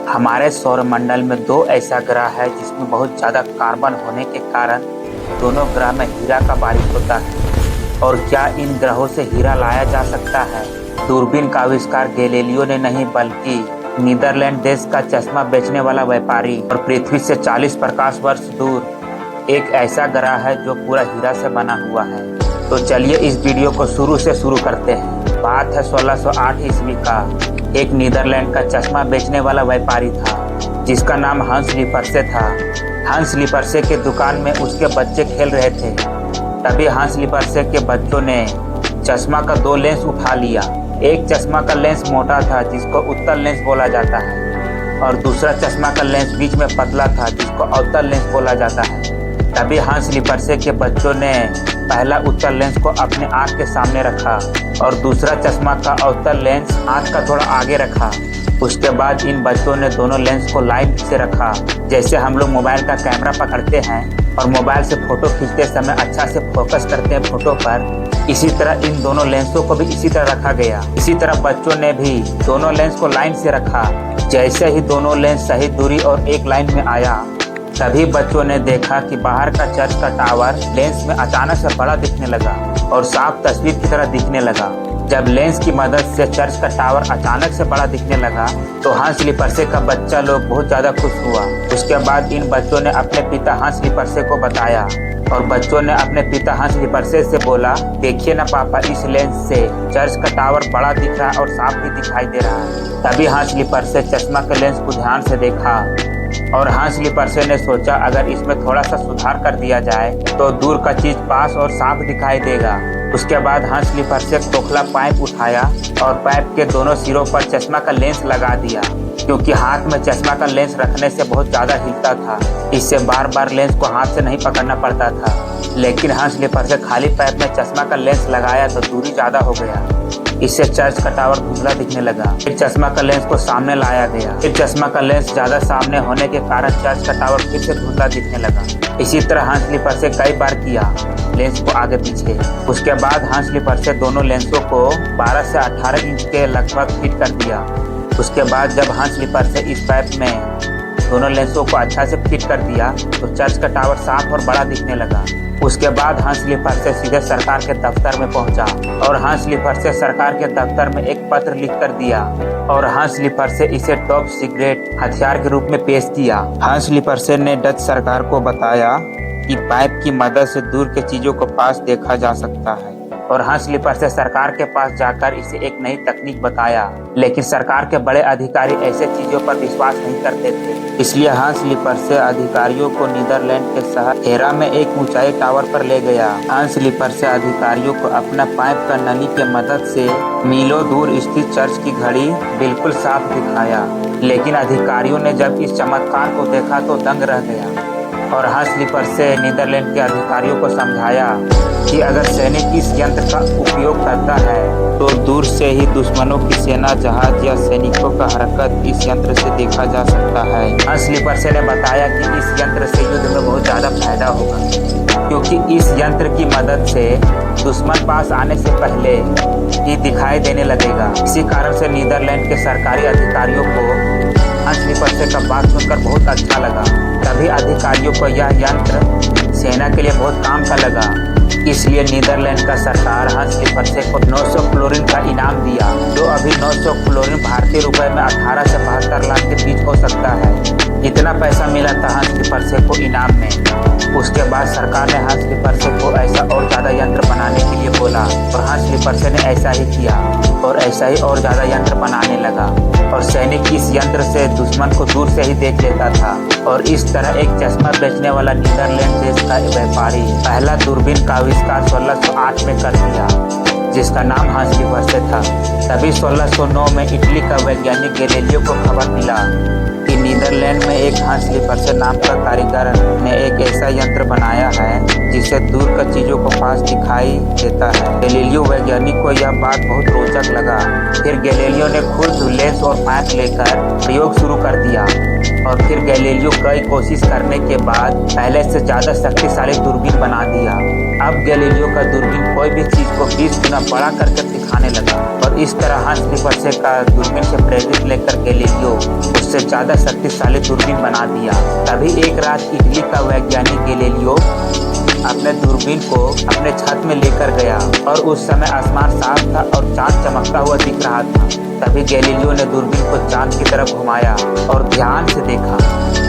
हमारे सौरमंडल में दो ऐसा ग्रह है जिसमें बहुत ज्यादा कार्बन होने के कारण दोनों ग्रह में हीरा का बारिश होता है। और क्या इन ग्रहों से हीरा लाया जा सकता है? दूरबीन का आविष्कार गैलीलियो ने नहीं बल्कि नीदरलैंड देश का चश्मा बेचने वाला व्यापारी और पृथ्वी से 40 प्रकाश वर्ष दूर एक ऐसा ग्रह है जो पूरा हीरा से बना हुआ है। तो चलिए इस वीडियो को शुरू से शुरू करते हैं। बात है 1608 ईस्वी का। एक नीदरलैंड का चश्मा बेचने वाला व्यापारी था जिसका नाम हंस लिपर्से था। हंस लिपर्से के दुकान में उसके बच्चे खेल रहे थे। तभी हंस लिपर्से के बच्चों ने चश्मा का दो लेंस उठा लिया। एक चश्मा का लेंस मोटा था जिसको उत्तल लेंस बोला जाता है और दूसरा चश्मा का लेंस बीच में पतला था जिसको अवतल लेंस बोला जाता है। तभी हंस लिपर्से के बच्चों ने पहला उत्तल लेंस को अपने आंख के सामने रखा और दूसरा चश्मा का अवतल लेंस आंख का थोड़ा आगे रखा। उसके बाद इन बच्चों ने दोनों लेंस को लाइन से रखा, जैसे हम लोग मोबाइल का कैमरा पकड़ते हैं और मोबाइल से फोटो खींचते समय अच्छा से फोकस करते हैं फोटो पर। इसी तरह इन दोनों लेंसों को भी इसी तरह रखा गया। इसी तरह बच्चों ने भी दोनों लेंस को लाइन से रखा। जैसे ही दोनों लेंस सही दूरी और एक लाइन में आया, तभी बच्चों ने देखा कि बाहर का चर्च का टावर लेंस में अचानक से बड़ा दिखने लगा और साफ तस्वीर की तरह दिखने लगा। जब लेंस की मदद से चर्च का टावर अचानक से बड़ा दिखने लगा तो हंस लिपर्से का बच्चा लोग बहुत ज्यादा खुश हुआ। उसके बाद इन बच्चों ने अपने पिता हंस लिपर्से को बताया और बच्चों ने अपने पिता हंस लिपर्से से बोला, देखिए ना पापा, इस लेंस से चर्च का टावर बड़ा दिख रहा है और साफ भी दिखाई दे रहा है। तभी हंस लिपर्से चश्मा के लेंस को ध्यान से देखा और हंस लिपर्से ने सोचा, अगर इसमें थोड़ा सा सुधार कर दिया जाए तो दूर का चीज पास और साफ दिखाई देगा। उसके बाद हंस लिपर्से खोखला पाइप उठाया और पाइप के दोनों सिरों पर चश्मा का लेंस लगा दिया। क्योंकि हाथ में चश्मा का लेंस रखने से बहुत ज्यादा हिलता था, इससे बार बार लेंस को हाथ से नहीं पकड़ना पड़ता था। लेकिन हंस लिपर्से खाली पाइप में चश्मा का लेंस लगाया तो दूरी ज्यादा हो गया। इससे चर्च का टावर धुंधला दिखने लगा। फिर चश्मा का लेंस को सामने लाया गया। फिर चश्मा का लेंस ज्यादा सामने होने के कारण चर्च का टावर फिर से धुंधला दिखने लगा। इसी तरह हंस लिपर्से कई बार किया, लेंस को आगे पीछे। उसके बाद हंस लिपर्से दोनों लेंसों को 12 से 18 इंच के लगभग फिट कर दिया। उसके बाद जब हंस लिपर्से इस पाइप में दोनों लेंसों को अच्छा से फिट कर दिया तो चर्च का टावर साफ और बड़ा दिखने लगा। उसके बाद हंस लिपर्से सीधे सरकार के दफ्तर में पहुंचा और हंस लिपर्से सरकार के दफ्तर में एक पत्र लिख कर दिया और हंस लिपर्से इसे टॉप सीक्रेट हथियार के रूप में पेश किया। हंस लिपर्से ने डच सरकार को बताया कि पाइप की मदद से दूर के चीजों को पास देखा जा सकता है और हंस लिपर्से सरकार के पास जाकर इसे एक नई तकनीक बताया। लेकिन सरकार के बड़े अधिकारी ऐसे चीजों पर विश्वास नहीं करते थे, इसलिए हंस लिपर्से अधिकारियों को नीदरलैंड के शहर हेरा में एक ऊंचाई टावर पर ले गया। हंस लिपर्से अधिकारियों को अपना पाइप का नली के मदद से मीलों दूर स्थित चर्च की घड़ी बिल्कुल साफ दिखाया। लेकिन अधिकारियों ने जब इस चमत्कार को देखा तो दंग रह गया और हंस लिपर्से नीदरलैंड के अधिकारियों को समझाया कि अगर सैनिक इस यंत्र का उपयोग करता है तो दूर से ही दुश्मनों की सेना, जहाज या सैनिकों का हरकत इस यंत्र से देखा जा सकता है। हंस लिपर्से ने बताया कि इस यंत्र से युद्ध में बहुत ज्यादा फायदा होगा, क्योंकि इस यंत्र की मदद से दुश्मन पास आने से पहले ही दिखाई देने लगेगा। इसी कारण से नीदरलैंड के सरकारी अधिकारियों को हंस लिपर्से का बात सुनकर बहुत अच्छा लगा। तभी अधिकारियों को यह यंत्र सेना के लिए बहुत काम का लगा। इसलिए नीदरलैंड का सरकार हंस लिपर्से को 900 फ्लोरिन का इनाम दिया, जो अभी 900 फ्लोरिन भारतीय रुपए में 18 से 72 लाख के बीच हो सकता है। इतना पैसा मिला था हंस लिपर्से को इनाम में। उसके बाद सरकार ने हंस लिपर्से को ऐसा और ज्यादा यंत्र बनाने के लिए बोला और हंस लिपर्से ने ऐसा ही किया और ऐसा ही और ज्यादा यंत्र बनाने लगा और सैनिक इस यंत्र से दुश्मन को दूर से ही देख लेता था। और इस तरह एक चश्मा बेचने वाला नीदरलैंड देश का व्यापारी पहला दूरबीन का आविष्कार 1608 में कर दिया, जिसका नाम हंस लिपर्से था। तभी 1609 में इटली का वैज्ञानिक गैलीलियो को खबर मिला कि नीदरलैंड में एक हंस लिपर्से नाम का कारीगर ने एक ऐसा यंत्र बनाया है जिससे दूर का चीजों को पास दिखाई देता है। गैलीलियो वैज्ञानिक को यह बात बहुत रोचक लगा। फिर गैलीलियो ने खुद लेंस और पाइप लेकर प्रयोग शुरू कर दिया और फिर गैलीलियो कई कोशिश करने के बाद पहले से ज्यादा शक्तिशाली दूरबीन बना दिया। अब गैलीलियो का दूरबीन कोई भी चीज को 20 गुना बड़ा करके दिखाने लगा और इस तरह हंस लिपर्से का दूरबीन से प्रेरित लेकर गैलीलियो उससे ज्यादा का शक्तिशाली दूरबीन बना दिया। तभी एक रात इटली का वैज्ञानिक गैलीलियो अपने दूरबीन को अपने छत में लेकर गया और उस समय आसमान साफ था और चांद चमकता हुआ दिख रहा था। तभी गैलीलियो ने दूरबीन को चांद की तरफ घुमाया और ध्यान से देखा,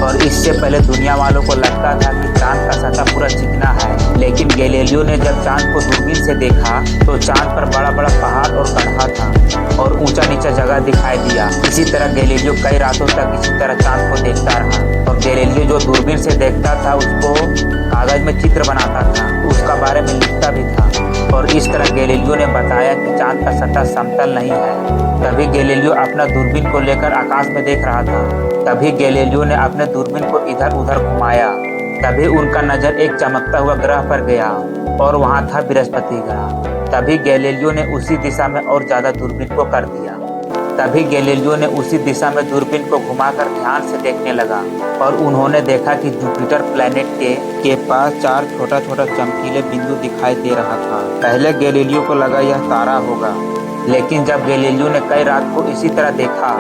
और इससे पहले दुनिया वालों को लगता था कि चांद का सतह पूरा चिकना है, लेकिन गैलीलियो ने जब चांद को दूरबीन से देखा तो चांद पर बड़ा बड़ा पहाड़ और गड्ढा था और ऊंचा नीचा जगह दिखाई दिया। इसी तरह गैलीलियो कई रातों तक इसी तरह चांद को देखता रहा, और गैलीलियो जो दूरबीन से देखता था उसको कागज में चित्र बनाता था, उसका बारे में लिखता भी था, और इस तरह गैलीलियो ने बताया कि चांद का सतह समतल नहीं है। तभी गैलीलियो अपना दूरबीन को लेकर आकाश में देख रहा था। तभी गैलीलियो ने अपने दूरबीन को इधर उधर घुमाया। तभी उनका नजर एक चमकता हुआ ग्रह पर गया और वहां था बृहस्पति ग्रह। तभी गैलीलियो ने उसी दिशा में और ज्यादा दूरबीन को कर दिया। तभी गैलीलियो ने उसी दिशा में दूरबीन को घुमाकर ध्यान से देखने लगा, और उन्होंने देखा कि जुपिटर प्लैनेट के पास 4 छोटा छोटा चमकीले बिंदु दिखाई दे रहा था। पहले गैलीलियो को लगा यह तारा होगा, लेकिन जब गैलीलियो ने कई रात को इसी तरह देखा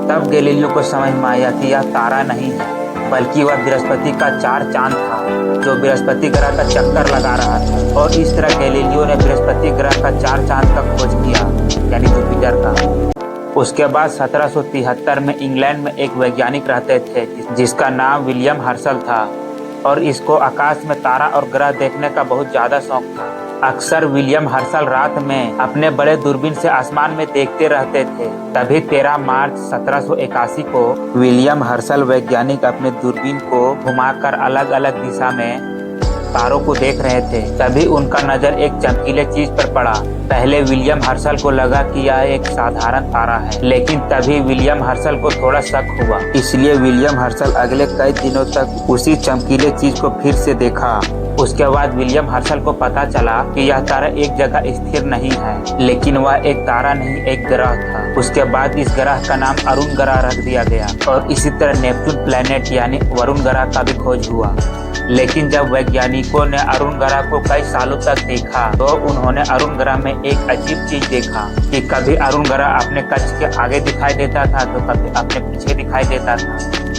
तब गैलीलियो को समझ में आया कि यह तारा नहीं है, बल्कि वह बृहस्पति का 4 चांद था जो बृहस्पति ग्रह का चक्कर लगा रहा था। और इस तरह गैलीलियो ने बृहस्पति ग्रह का 4 चांद का खोज किया, यानी जुपिटर का। उसके बाद 1773 में इंग्लैंड में एक वैज्ञानिक रहते थे जिसका नाम विलियम हर्शल था, और इसको आकाश में तारा और ग्रह देखने का बहुत ज्यादा शौक था। अक्सर विलियम हर्शल रात में अपने बड़े दूरबीन से आसमान में देखते रहते थे। तभी 13 मार्च 1781 को विलियम हर्शल वैज्ञानिक अपने दूरबीन को घुमाकर अलग अलग दिशा में तारों को देख रहे थे। तभी उनका नजर एक चमकीले चीज पर पड़ा। पहले विलियम हर्शल को लगा कि यह एक साधारण तारा है, लेकिन तभी विलियम हर्शल को थोड़ा शक हुआ। इसलिए विलियम हर्शल अगले कई दिनों तक उसी चमकीले चीज को फिर से देखा। उसके बाद विलियम हर्शल को पता चला कि यह तारा एक जगह स्थिर नहीं है, लेकिन वह एक तारा नहीं, एक ग्रह था। उसके बाद इस ग्रह का नाम अरुण ग्रह रख दिया गया, और इसी तरह नेपच्यून प्लैनेट यानी वरुण ग्रह का भी खोज हुआ। लेकिन जब वैज्ञानिकों ने अरुण ग्रह को कई सालों तक देखा तो उन्होंने अरुण ग्रह में एक अजीब चीज देखा कि कभी अरुण ग्रह अपने कक्ष के आगे दिखाई देता था तो कभी अपने पीछे दिखाई देता था।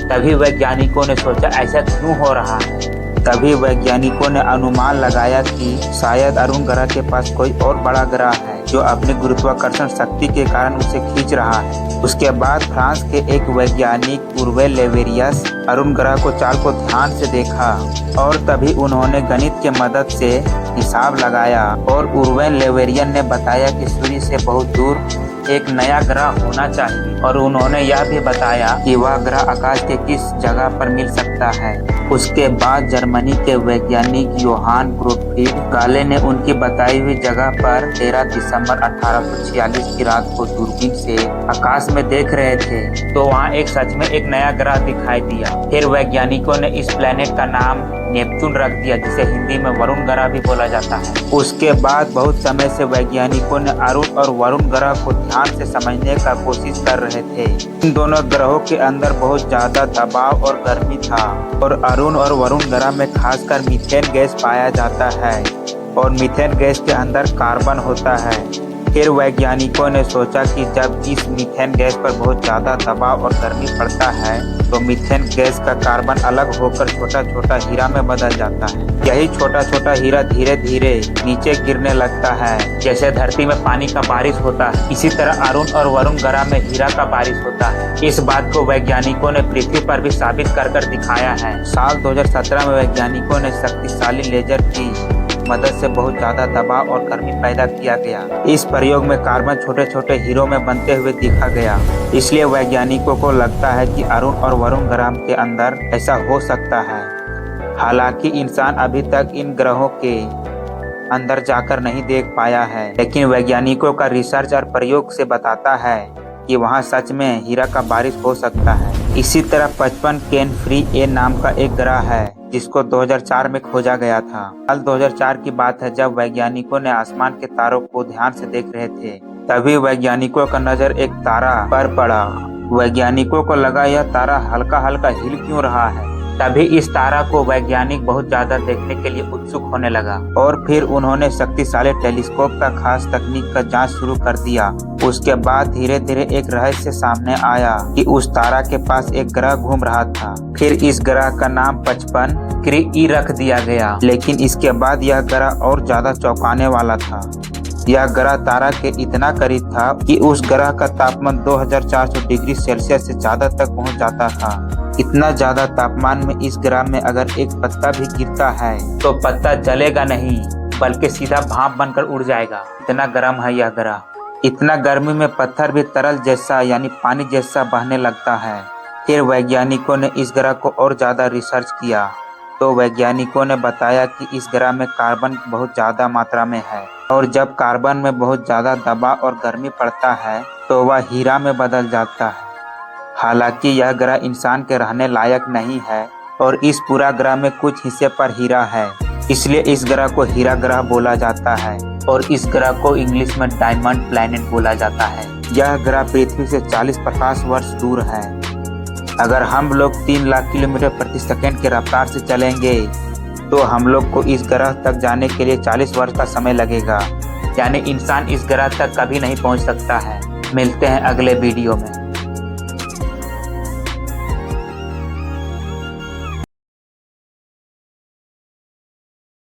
तभी वैज्ञानिकों ने सोचा ऐसा क्यों हो रहा है। तभी वैज्ञानिकों ने अनुमान लगाया कि शायद अरुण ग्रह के पास कोई और बड़ा ग्रह है जो अपनी गुरुत्वाकर्षण शक्ति के कारण उसे खींच रहा है। उसके बाद फ्रांस के एक वैज्ञानिक उर्वे लेवेरियस अरुण ग्रह को चाल को ध्यान से देखा, और तभी उन्होंने गणित के मदद से हिसाब लगाया, और उर्वे लेवेरियन ने बताया कि सूर्य से बहुत दूर एक नया ग्रह होना चाहिए, और उन्होंने यह भी बताया कि वह ग्रह आकाश के किस जगह पर मिल सकता है। उसके बाद जर्मनी के वैज्ञानिक योहान गोटफ्रीड गाले ने उनकी बताई हुई जगह पर 13 दिसंबर 1846 की रात को दूरबीन से आकाश में देख रहे थे तो वहाँ एक सच में एक नया ग्रह दिखाई दिया। फिर वैज्ञानिकों ने इस प्लेनेट का नाम नेपच्यून रख दिया, जिसे हिंदी में वरुण ग्रह भी बोला जाता है। उसके बाद बहुत समय से वैज्ञानिकों ने अरुण और वरुण ग्रह को ध्यान से समझने का कोशिश कर रहे थे। इन दोनों ग्रहों के अंदर बहुत ज्यादा दबाव और गर्मी था, और अरुण और वरुण ग्रह में खासकर मीथेन गैस पाया जाता है, और मीथेन गैस के अंदर कार्बन होता है। फिर वैज्ञानिकों ने सोचा कि जब इस मीथेन गैस पर बहुत ज्यादा दबाव और गर्मी पड़ता है तो मीथेन गैस का कार्बन अलग होकर छोटा छोटा हीरा में बदल जाता है। यही छोटा छोटा हीरा धीरे धीरे नीचे गिरने लगता है, जैसे धरती में पानी का बारिश होता है। इसी तरह अरुण और वरुण ग्रह में हीरा का बारिश होता है। इस बात को वैज्ञानिकों ने पृथ्वी पर भी साबित कर दिखाया है। साल 2017 में वैज्ञानिकों ने शक्तिशाली लेजर की मदद से बहुत ज्यादा दबाव और गर्मी पैदा किया गया। इस प्रयोग में कार्बन छोटे छोटे हीरों में बनते हुए देखा गया। इसलिए वैज्ञानिकों को लगता है कि अरुण और वरुण ग्रह के अंदर ऐसा हो सकता है। हालांकि इंसान अभी तक इन ग्रहों के अंदर जाकर नहीं देख पाया है, लेकिन वैज्ञानिकों का रिसर्च और प्रयोग से बताता है कि वहाँ सच में हीरा का बारिश हो सकता है। इसी तरह 55 केन फ्री ए नाम का एक ग्रह है जिसको 2004 में खोजा गया था। साल 2004 की बात है जब वैज्ञानिकों ने आसमान के तारों को ध्यान से देख रहे थे। तभी वैज्ञानिकों का नजर एक तारा पर पड़ा। वैज्ञानिकों को लगा यह तारा हल्का हल्का हिल क्यों रहा है। तभी इस तारा को वैज्ञानिक बहुत ज्यादा देखने के लिए उत्सुक होने लगा और फिर उन्होंने शक्तिशाली टेलीस्कोप का खास तकनीक का जांच शुरू कर दिया। उसके बाद धीरे धीरे एक रहस्य सामने आया कि उस तारा के पास एक ग्रह घूम रहा था। फिर इस ग्रह का नाम 55 क्री रख दिया गया। लेकिन इसके बाद यह ग्रह और ज्यादा चौंकाने वाला था। यह ग्रह तारा के इतना करीब था कि उस ग्रह का तापमान 2400 डिग्री सेल्सियस से ज्यादा तक पहुंच जाता था। इतना ज्यादा तापमान में इस ग्रह में अगर एक पत्ता भी गिरता है तो पत्ता जलेगा नहीं बल्कि सीधा भाप बनकर उड़ जाएगा। इतना गर्म है यह ग्रह। इतना गर्मी में पत्थर भी तरल जैसा यानी पानी जैसा बहने लगता है। फिर वैज्ञानिकों ने इस ग्रह को और ज्यादा रिसर्च किया तो वैज्ञानिकों ने बताया कि इस ग्रह में कार्बन बहुत ज्यादा मात्रा में है और जब कार्बन में बहुत ज्यादा दबाव और गर्मी पड़ता है तो वह हीरा में बदल जाता है। हालांकि यह ग्रह इंसान के रहने लायक नहीं है और इस पूरा ग्रह में कुछ हिस्से पर हीरा है, इसलिए इस ग्रह को हीरा ग्रह बोला जाता है और इस ग्रह को इंग्लिश में डायमंड प्लैनेट बोला जाता है। यह ग्रह पृथ्वी से 40 प्रकाश वर्ष दूर है। अगर हम लोग 3 लाख किलोमीटर प्रति सेकंड की रफ्तार से चलेंगे तो हम लोग को इस ग्रह तक जाने के लिए 40 वर्ष का समय लगेगा। यानी इंसान इस ग्रह तक कभी नहीं पहुंच सकता है। मिलते हैं अगले वीडियो में।